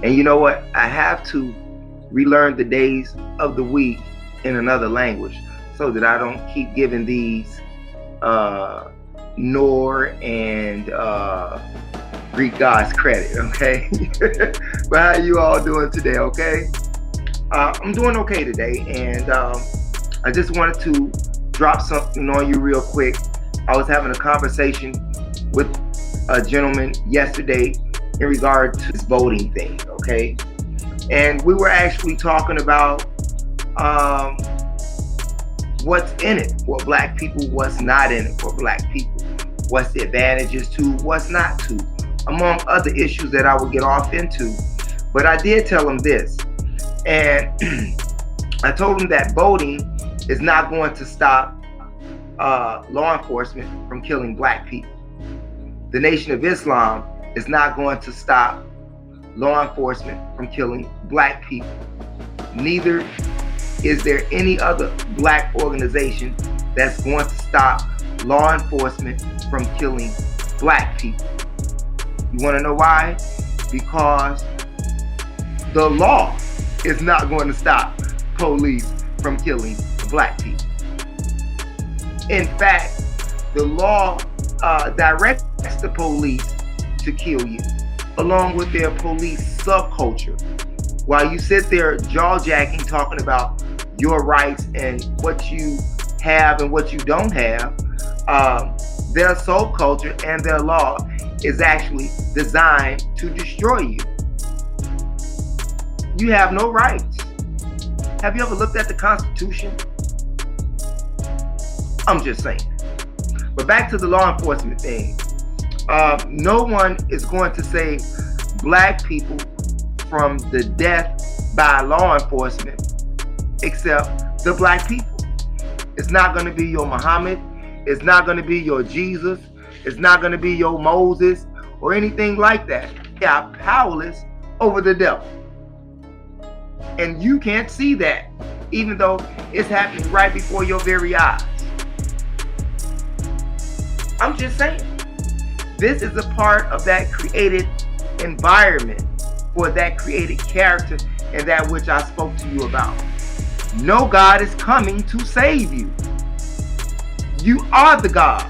And you know what? I have to relearn the days of the week in another language so that I don't keep giving these Nor and Greek gods credit, okay? But how you all doing today, okay? I'm doing okay today, and I just wanted to drop something on you real quick. I was having a conversation with a gentleman yesterday in regard to this voting thing, okay? And we were actually talking about what's in it for black people, what's not in it for black people, what's the advantages to, what's not to, among other issues that I would get off into. But I did tell him this, and I told him that voting is not going to stop law enforcement from killing black people. The Nation of Islam is not going to stop law enforcement from killing black people. Neither is there any other black organization that's going to stop law enforcement from killing black people. You want to know why? Because the law is not going to stop police from killing black people. In fact, the law directs the police to kill you, along with their police subculture. While you sit there jaw-jacking, talking about your rights and what you have and what you don't have, their subculture and their law is actually designed to destroy you. You have no rights. Have you ever looked at the Constitution? I'm just saying. But back to the law enforcement thing. No one is going to save black people from the death by law enforcement except the black people. It's not going to be your Muhammad. It's not going to be your Jesus. It's not going to be your Moses or anything like that. They are powerless over the devil. And you can't see that, even though it's happening right before your very eyes. I'm just saying. This is a part of that created environment for that created character and that which I spoke to you about. No God is coming to save you. You are the God.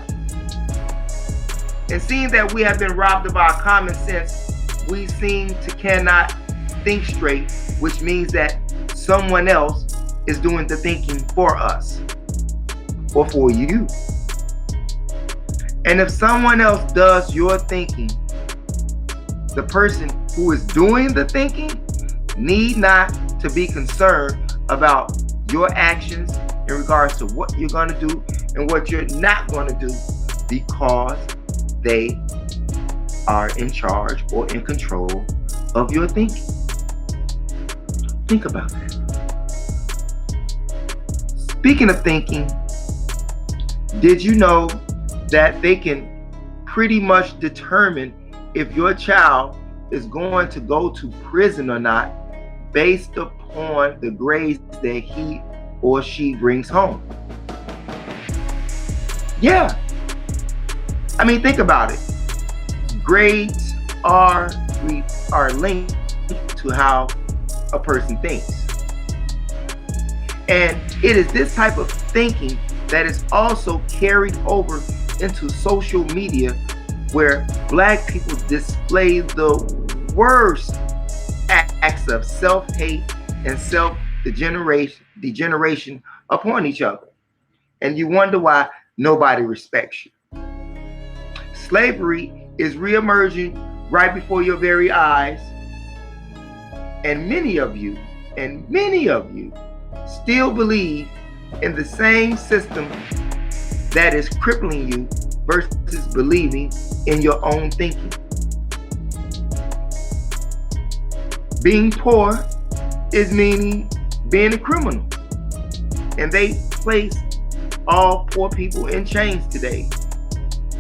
And seeing that we have been robbed of our common sense, we seem to cannot think straight, which means that someone else is doing the thinking for us or for you. And if someone else does your thinking, the person who is doing the thinking need not to be concerned about your actions in regards to what you're going to do and what you're not going to do, because they are in charge or in control of your thinking. Think about that. Speaking of thinking, did you know that they can pretty much determine if your child is going to go to prison or not based upon the grades that he or she brings home? Yeah. I mean, think about it. Grades are linked to how a person thinks. And it is this type of thinking that is also carried over into social media, where black people display the worst acts of self-hate and self-degeneration upon each other. And you wonder why nobody respects you. Slavery is reemerging right before your very eyes. And many of you still believe in the same system that is crippling you versus believing in your own thinking. Being poor is meaning being a criminal. And they place all poor people in chains today.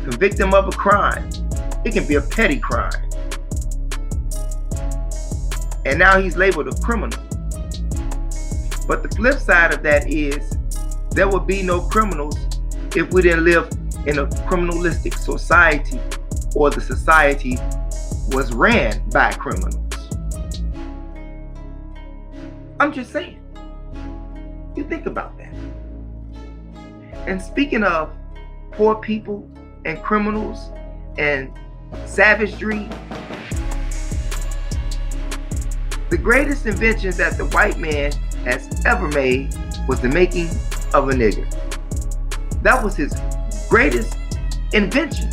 Convict them of a crime. It can be a petty crime. And now he's labeled a criminal. But the flip side of that is there would be no criminals if we didn't live in a criminalistic society, or the society was ran by criminals. I'm just saying. You think about that. And speaking of poor people and criminals and savagery, the greatest invention that the white man has ever made was the making of a nigger. That was his greatest invention.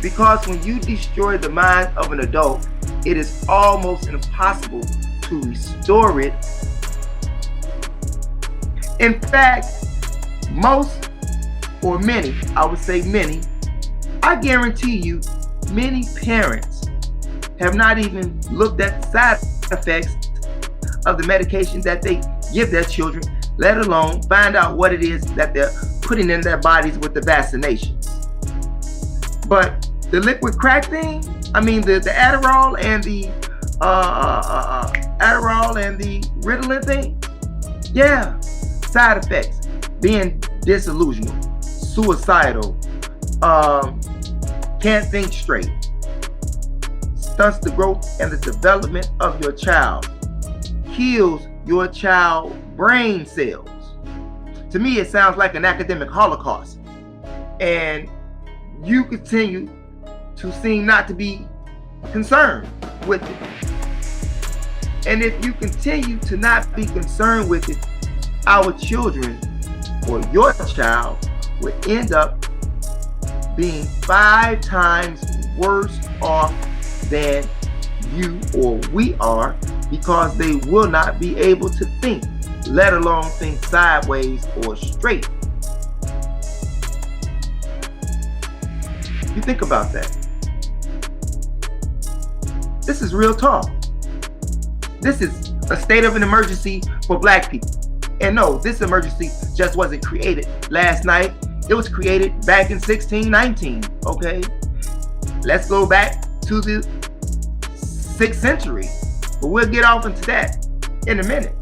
Because when you destroy the mind of an adult, it is almost impossible to restore it. In fact, most, or many, I would say many, I guarantee you, many parents have not even looked at the side effects of the medication that they give their children, let alone find out what it is that they're putting in their bodies with the vaccinations. But the liquid crack thing, I mean the Adderall and the Ritalin thing, yeah, side effects: being disillusional, suicidal, can't think straight, stunts the growth and the development of your child, kills your child's brain cells. To me, it sounds like an academic holocaust, and you continue to seem not to be concerned with it. And if you continue to not be concerned with it, our children, or your child, will end up being 5 times worse off than you or we are, because they will not be able to think, let alone think sideways or straight. You think about that. This is real talk. This is a state of an emergency for black people. And no, this emergency just wasn't created last night. It was created back in 1619, okay? Let's go back to the 6th century. But we'll get off into that in a minute.